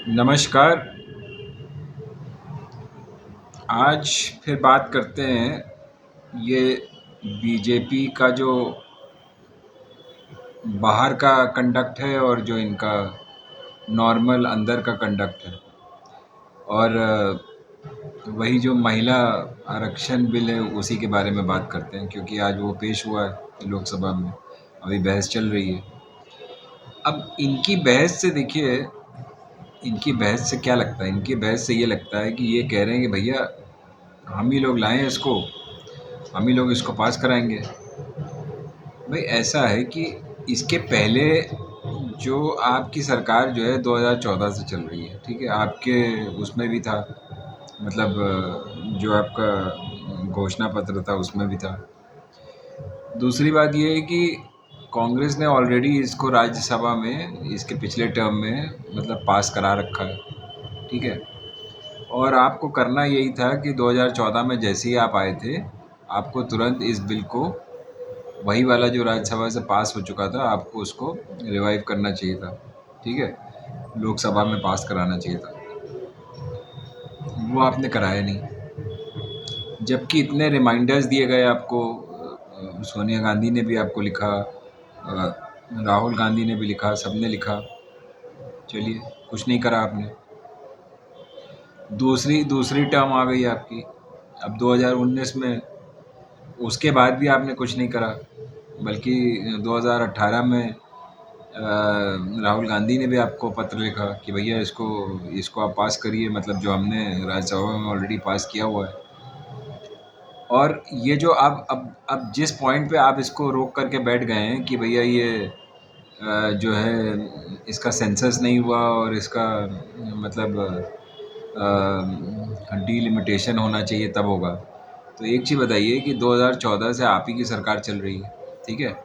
नमस्कार। आज फिर बात करते हैं ये बीजेपी का जो बाहर का कंडक्ट है और जो इनका नॉर्मल अंदर का कंडक्ट है। और वही जो महिला आरक्षण बिल है उसी के बारे में बात करते हैं, क्योंकि आज वो पेश हुआ है लोकसभा में। अभी बहस चल रही है। अब इनकी बहस से देखिए, इनकी बहस से क्या लगता है? इनकी बहस से ये लगता है कि ये कह रहे हैं कि भैया हम ही लोग लाए हैं इसको, हम ही लोग इसको पास कराएंगे। भाई ऐसा है कि इसके पहले जो आपकी सरकार जो है 2014 से चल रही है, ठीक है, आपके उसमें भी था, मतलब जो आपका घोषणा पत्र था उसमें भी था। दूसरी बात ये है कि कांग्रेस ने ऑलरेडी इसको राज्यसभा में इसके पिछले टर्म में मतलब पास करा रखा है, ठीक है। और आपको करना यही था कि 2014 में जैसे ही आप आए थे, आपको तुरंत इस बिल को, वही वाला जो राज्यसभा से पास हो चुका था, आपको उसको रिवाइव करना चाहिए था, ठीक है, लोकसभा में पास कराना चाहिए था। वो आपने कराया नहीं। जबकि इतने रिमाइंडर्स दिए गए आपको, सोनिया गांधी ने भी आपको लिखा, राहुल गांधी ने भी लिखा, सबने लिखा। चलिए, कुछ नहीं करा आपने। दूसरी दूसरी टर्म आ गई आपकी अब 2019 में, उसके बाद भी आपने कुछ नहीं करा। बल्कि 2018 में राहुल गांधी ने भी आपको पत्र लिखा कि भैया इसको इसको आप पास करिए, मतलब जो हमने राज्यसभा में ऑलरेडी पास किया हुआ है। और ये जो अब जिस पॉइंट पे आप इसको रोक करके बैठ गए हैं कि भैया ये जो है इसका सेंसस नहीं हुआ और इसका मतलब डीलिमिटेशन होना चाहिए तब होगा। तो एक चीज़ बताइए कि 2014 से आप ही की सरकार चल रही है, ठीक है।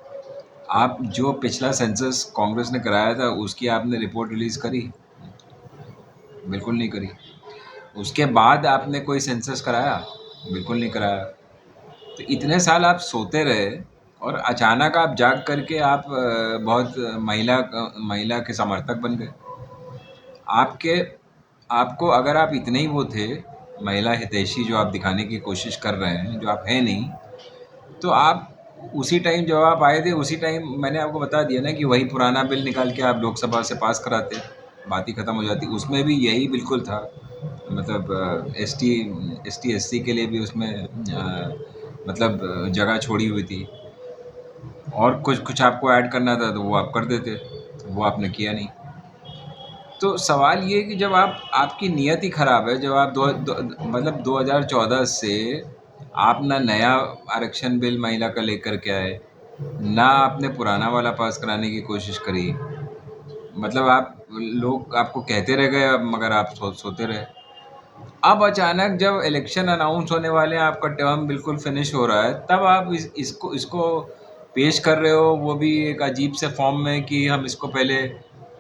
आप जो पिछला सेंसस कांग्रेस ने कराया था उसकी आपने रिपोर्ट रिलीज़ करी? बिल्कुल नहीं करी। उसके बाद आपने कोई सेंसस कराया? बिल्कुल नहीं कराया। तो इतने साल आप सोते रहे और अचानक आप जाग करके आप बहुत महिला के समर्थक बन गए। आपके आपको अगर आप इतने ही वो थे, महिला हितैषी जो आप दिखाने की कोशिश कर रहे हैं, जो आप हैं नहीं, तो आप उसी टाइम जब आप आए थे उसी टाइम मैंने आपको बता दिया ना कि वही पुराना बिल निकाल के आप लोकसभा से पास कराते, बात ही ख़त्म हो जाती। उसमें भी यही बिल्कुल था, मतलब एसटी एससी के लिए भी उसमें मतलब जगह छोड़ी हुई थी। और कुछ कुछ आपको ऐड करना था तो वो आप कर देते, वो आपने किया नहीं। तो सवाल ये है कि जब आपकी नीयत ही ख़राब है, जब आप मतलब 2014 से आप ना नया आरक्षण बिल महिला का लेकर के आए, ना आपने पुराना वाला पास कराने की कोशिश करी। मतलब आप लोग आपको कहते रह गए मगर आप सोते रहे। अब अचानक जब इलेक्शन अनाउंस होने वाले हैं, आपका टर्म बिल्कुल फिनिश हो रहा है, तब आप इसको पेश कर रहे हो, वो भी एक अजीब से फॉर्म में कि हम इसको पहले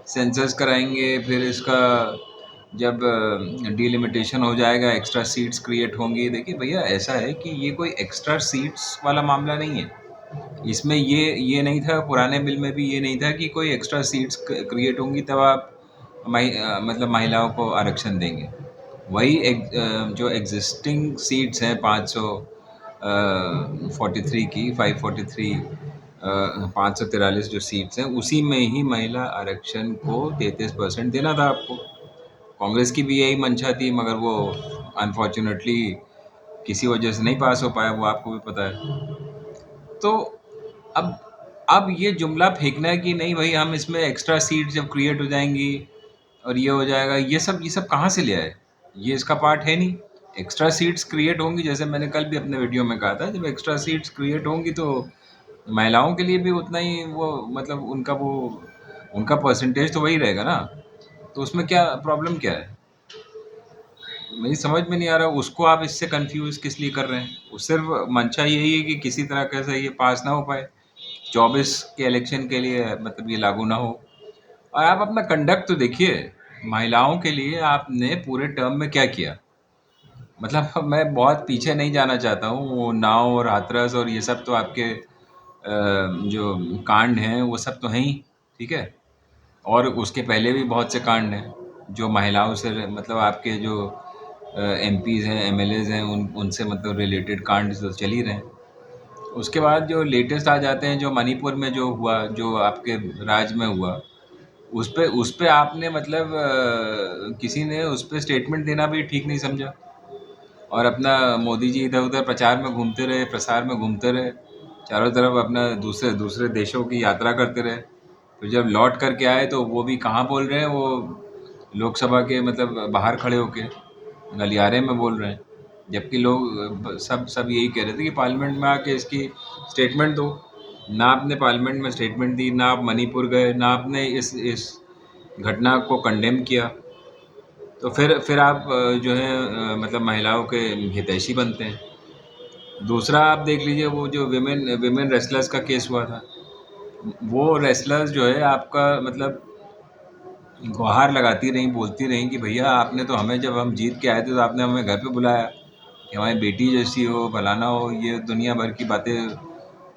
सेंसस कराएंगे, फिर इसका जब डिलिमिटेशन हो जाएगा एक्स्ट्रा सीट्स क्रिएट होंगी। देखिए भैया, ऐसा है कि ये कोई एक्स्ट्रा सीट्स वाला मामला नहीं है। इसमें ये नहीं था, पुराने बिल में भी ये नहीं था कि कोई एक्स्ट्रा सीट्स क्रिएट होंगी तब आप मतलब महिलाओं को आरक्षण देंगे। वही जो एग्जिस्टिंग सीट्स हैं 543 की 543 543 जो सीट्स हैं, उसी में ही महिला आरक्षण को 33% देना था आपको। कांग्रेस की भी यही मंशा थी, मगर वो अनफॉर्चुनेटली किसी वजह से नहीं पास हो पाया, वो आपको भी पता है। तो अब अब ये जुमला फेंकना है कि नहीं भाई हम इसमें एक्स्ट्रा सीट जब क्रिएट हो जाएंगी और ये हो जाएगा, ये सब कहाँ से ले आए? ये इसका पार्ट है नहीं। एक्स्ट्रा सीट्स क्रिएट होंगी, जैसे मैंने कल भी अपने वीडियो में कहा था, जब एक्स्ट्रा सीट्स क्रिएट होंगी तो महिलाओं के लिए भी उतना ही वो, मतलब उनका परसेंटेज तो वही रहेगा ना। तो उसमें क्या प्रॉब्लम क्या है? मेरी समझ में नहीं आ रहा उसको आप इससे कंफ्यूज किस लिए कर रहे हैं। वो सिर्फ मंशा यही है कि किसी तरह कैसे ये पास ना हो पाए, 24 के इलेक्शन के लिए, मतलब ये लागू ना हो। और आप अपना कंडक्ट तो देखिए, महिलाओं के लिए आपने पूरे टर्म में क्या किया। मतलब मैं बहुत पीछे नहीं जाना चाहता हूँ, वो नाव और हाथरस और ये सब तो आपके जो कांड हैं वो सब तो हैं ही, ठीक है। और उसके पहले भी बहुत से कांड हैं। जो महिलाओं से मतलब आपके जो एमपीज़ हैं, एमएलएज़ हैं, उनसे मतलब रिलेटेड कांड तो चल ही रहे हैं। उसके बाद जो लेटेस्ट आ जाते हैं, जो मणिपुर में जो हुआ, जो आपके राज्य में हुआ, उस पे आपने मतलब किसी ने उस पे स्टेटमेंट देना भी ठीक नहीं समझा, और अपना मोदी जी इधर उधर प्रचार में घूमते रहे, प्रसार में घूमते रहे, चारों तरफ अपना दूसरे दूसरे देशों की यात्रा करते रहे। फिर जब लौट करके आए तो वो भी कहाँ बोल रहे हैं, वो लोकसभा के मतलब बाहर खड़े होके गलियारे में बोल रहे हैं, जबकि लोग सब सब यही कह रहे थे कि पार्लियामेंट में आके इसकी स्टेटमेंट दो। ना आपने पार्लियामेंट में स्टेटमेंट दी, ना आप मणिपुर गए, ना आपने इस घटना को कंडेम किया। तो फिर आप जो है मतलब महिलाओं के हितैषी बनते हैं। दूसरा आप देख लीजिए, वो जो विमेन विमेन रेसलर्स का केस हुआ था, वो रेसलर्स जो है आपका मतलब गुहार लगाती रहीं, बोलती रहीं कि भैया आपने तो हमें, जब हम जीत के आए थे तो आपने हमें घर पे बुलाया कि हमारी बेटी जैसी हो, फलाना हो, ये दुनिया भर की बातें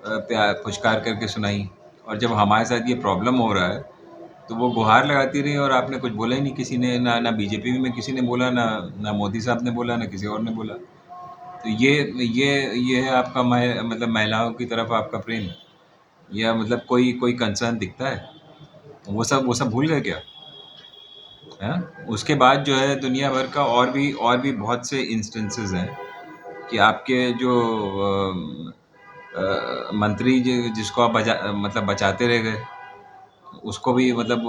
प्यार पुचकार करके सुनाई। और जब हमारे साथ ये प्रॉब्लम हो रहा है तो वो गुहार लगाती रही, और आपने कुछ बोला ही नहीं, किसी ने ना बीजेपी में किसी ने बोला, ना मोदी साहब ने बोला, ना किसी और ने बोला। तो ये है आपका मतलब महिलाओं की तरफ आपका प्रेम, या मतलब कोई कोई कंसर्न दिखता है? वो सब भूल गए क्या? हैं? उसके बाद जो है दुनिया भर का और भी बहुत से इंस्टेंसेस हैं कि आपके जो मंत्री जिसको आप मतलब बचाते रह गए, उसको भी मतलब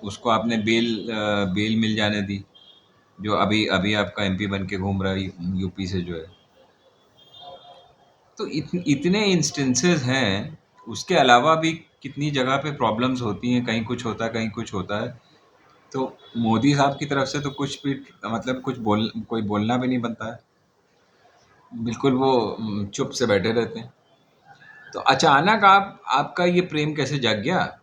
उसको आपने बेल मिल जाने दी, जो अभी अभी आपका एमपी बन के घूम रहा है यूपी से जो है। तो इतने इंस्टेंसेस हैं। उसके अलावा भी कितनी जगह पे प्रॉब्लम्स होती हैं, कहीं कुछ होता है, कहीं कुछ होता है। तो मोदी साहब की तरफ से तो कुछ भी मतलब कोई बोलना भी नहीं बनता है। बिल्कुल वो चुप से बैठे रहते हैं। तो अचानक आपका ये प्रेम कैसे जाग गया?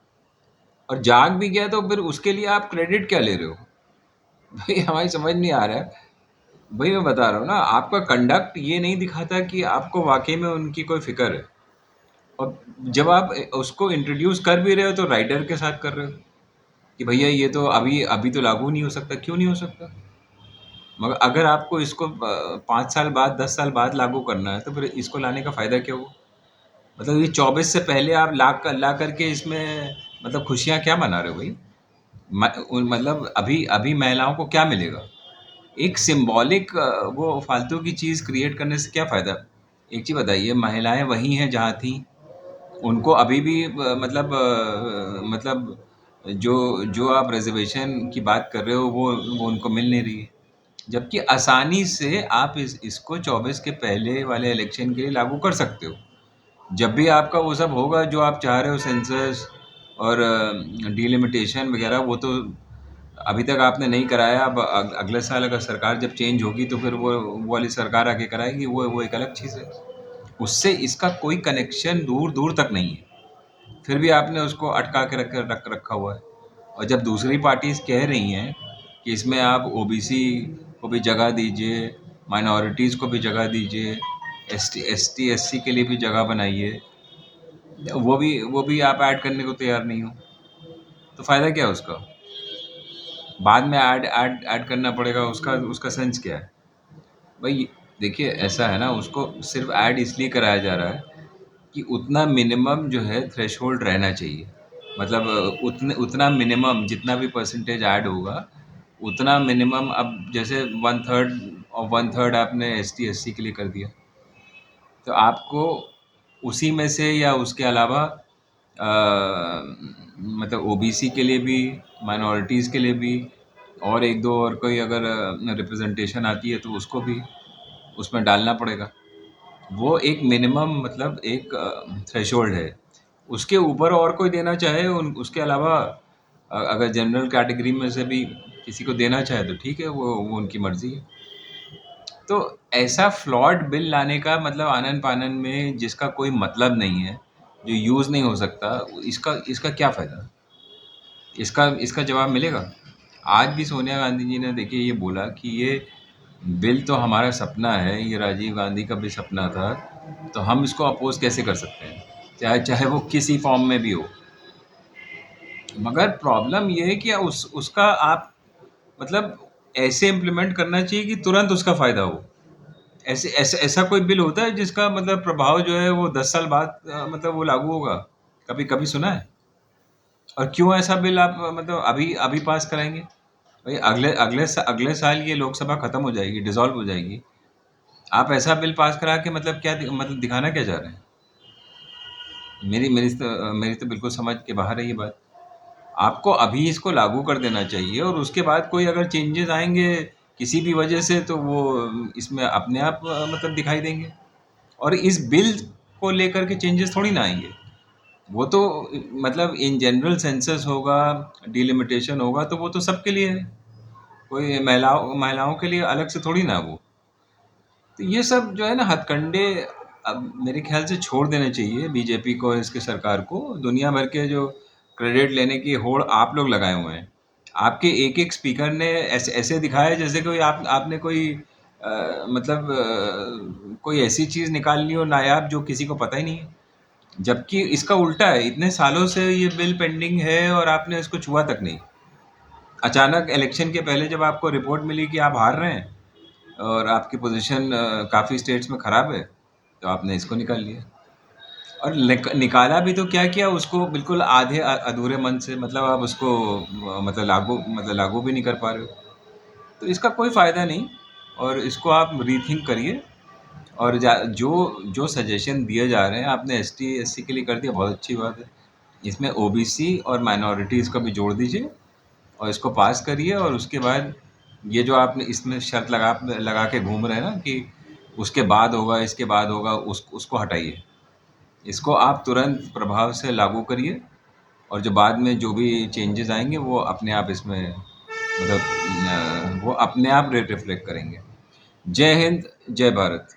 और जाग भी गया तो फिर उसके लिए आप क्रेडिट क्या ले रहे हो? भाई हमारी समझ नहीं आ रहा है। भाई मैं बता रहा हूँ ना, आपका कंडक्ट ये नहीं दिखाता कि आपको वाकई में उनकी कोई फिक्र है। और जब आप उसको इंट्रोड्यूस कर भी रहे हो तो राइडर के साथ कर रहे हो कि भैया ये तो अभी अभी तो लागू नहीं हो सकता। क्यों नहीं हो सकता? मगर अगर आपको इसको 5 साल बाद, 10 साल बाद लागू करना है तो फिर इसको लाने का फायदा क्या हुआ? मतलब ये 24 से पहले आप ला करके इसमें मतलब खुशियाँ क्या मना रहे हो भाई? मतलब अभी अभी महिलाओं को क्या मिलेगा? एक सिंबॉलिक वो फालतू की चीज़ क्रिएट करने से क्या फ़ायदा? एक चीज़ बताइए, महिलाएं वही हैं जहाँ थी, उनको अभी भी मतलब जो जो आप रिजर्वेशन की बात कर रहे हो वो उनको मिल नहीं रही है। जबकि आसानी से आप इसको 24 के पहले वाले इलेक्शन के लिए लागू कर सकते हो। जब भी आपका वो सब होगा जो आप चाह रहे हो, सेंसस और डिलिमिटेशन वगैरह, वो तो अभी तक आपने नहीं कराया। अब अगले साल अगर सरकार जब चेंज होगी तो फिर वो वाली सरकार आके कराएगी, वो एक अलग चीज़ है। उससे इसका कोई कनेक्शन दूर दूर तक नहीं है। फिर भी आपने उसको अटका के रखा हुआ है। और जब दूसरी पार्टीज कह रही हैं कि इसमें आप ओबीसी को भी जगह दीजिए, माइनॉरिटीज़ को भी जगह दीजिए, एसटी एससी के लिए भी जगह बनाइए, वो भी आप ऐड करने को तैयार नहीं हो, तो फ़ायदा क्या है उसका? बाद में ऐड ऐड ऐड करना पड़ेगा, उसका उसका सेंस क्या है भाई? देखिए ऐसा है ना, उसको सिर्फ ऐड इसलिए कराया जा रहा है कि उतना मिनिमम जो है थ्रेशोल्ड रहना चाहिए। मतलब उतना मिनिमम जितना भी परसेंटेज ऐड होगा, उतना मिनिमम। अब जैसे 1/3 और 1/3 आपने एसटी एससी के लिए कर दिया, तो आपको उसी में से या उसके अलावा मतलब ओबीसी के लिए भी, माइनॉरिटीज़ के लिए भी, और एक दो और कोई अगर रिप्रेजेंटेशन आती है तो उसको भी उसमें डालना पड़ेगा। वो एक मिनिमम मतलब एक थ्रेशोल्ड है। उसके ऊपर और कोई देना चाहे उसके अलावा अगर जनरल कैटेगरी में से भी किसी को देना चाहे तो ठीक है, वो उनकी मर्ज़ी है। तो ऐसा फ्लॉड बिल लाने का मतलब आनन फानन में जिसका कोई मतलब नहीं है, जो यूज़ नहीं हो सकता, इसका इसका क्या फ़ायदा? इसका इसका जवाब मिलेगा? आज भी सोनिया गांधी जी ने देखिए ये बोला कि ये बिल तो हमारा सपना है, ये राजीव गांधी का भी सपना था, तो हम इसको अपोज़ कैसे कर सकते हैं? चाहे चाहे वो किसी फॉर्म में भी हो। मगर प्रॉब्लम ये है कि उसका आप मतलब ऐसे इम्प्लीमेंट करना चाहिए कि तुरंत उसका फ़ायदा हो। ऐसा कोई बिल होता है जिसका मतलब प्रभाव जो है वो 10 साल बाद मतलब वो लागू होगा? कभी कभी सुना है? और क्यों ऐसा बिल आप मतलब अभी अभी पास कराएँगे? भई अगले साल ये लोकसभा खत्म हो जाएगी, डिसॉल्व हो जाएगी। आप ऐसा बिल पास करा के मतलब क्या मतलब दिखाना क्या चाह रहे हैं? मेरी तो बिल्कुल समझ के बाहर है ये बात। आपको अभी इसको लागू कर देना चाहिए और उसके बाद कोई अगर चेंजेस आएँगे किसी भी वजह से तो वो इसमें अपने आप मतलब दिखाई देंगे। और इस बिल को लेकर के चेंजेस थोड़ी ना आएँगे। वो तो मतलब इन जनरल सेंसस होगा, डिलिमिटेशन होगा तो वो तो सबके लिए है। कोई महिलाओं महिलाओं के लिए अलग से थोड़ी ना वो। तो ये सब जो है ना हथकंडे अब मेरे ख्याल से छोड़ देने चाहिए बीजेपी को, इसके सरकार को। दुनिया भर के जो क्रेडिट लेने की होड़ आप लोग लगाए हुए हैं। आपके एक-एक स्पीकर ने ऐसे दिखाया जैसे कोई आपने कोई मतलब कोई ऐसी चीज़ निकाल ली हो नायाब जो किसी को पता ही नहीं है। जबकि इसका उल्टा है, इतने सालों से ये बिल पेंडिंग है और आपने इसको छुआ तक नहीं। अचानक इलेक्शन के पहले जब आपको रिपोर्ट मिली कि आप हार रहे हैं और आपकी पोजीशन काफ़ी स्टेट्स में ख़राब है, तो आपने इसको निकाल लिया। और निकाला भी तो क्या किया उसको बिल्कुल आधे अधूरे मन से, मतलब आप उसको मतलब लागू भी नहीं कर पा रहे हो। तो इसका कोई फ़ायदा नहीं और इसको आप रीथिंक करिए। और जो जो सजेशन दिए जा रहे हैं आपने एसटी एससी के लिए कर दिया, बहुत अच्छी बात है। इसमें ओबीसी और माइनॉरिटीज़ को भी जोड़ दीजिए और इसको पास करिए। और उसके बाद ये जो आपने इसमें शर्त लगा के घूम रहे हैं ना कि उसके बाद होगा, इसके बाद होगा, उसको हटाइए। इसको आप तुरंत प्रभाव से लागू करिए और जो बाद में जो भी चेंजेस आएंगे वो अपने आप इसमें मतलब वो अपने आप रिफ्लेक्ट करेंगे। जय हिंद, जय भारत।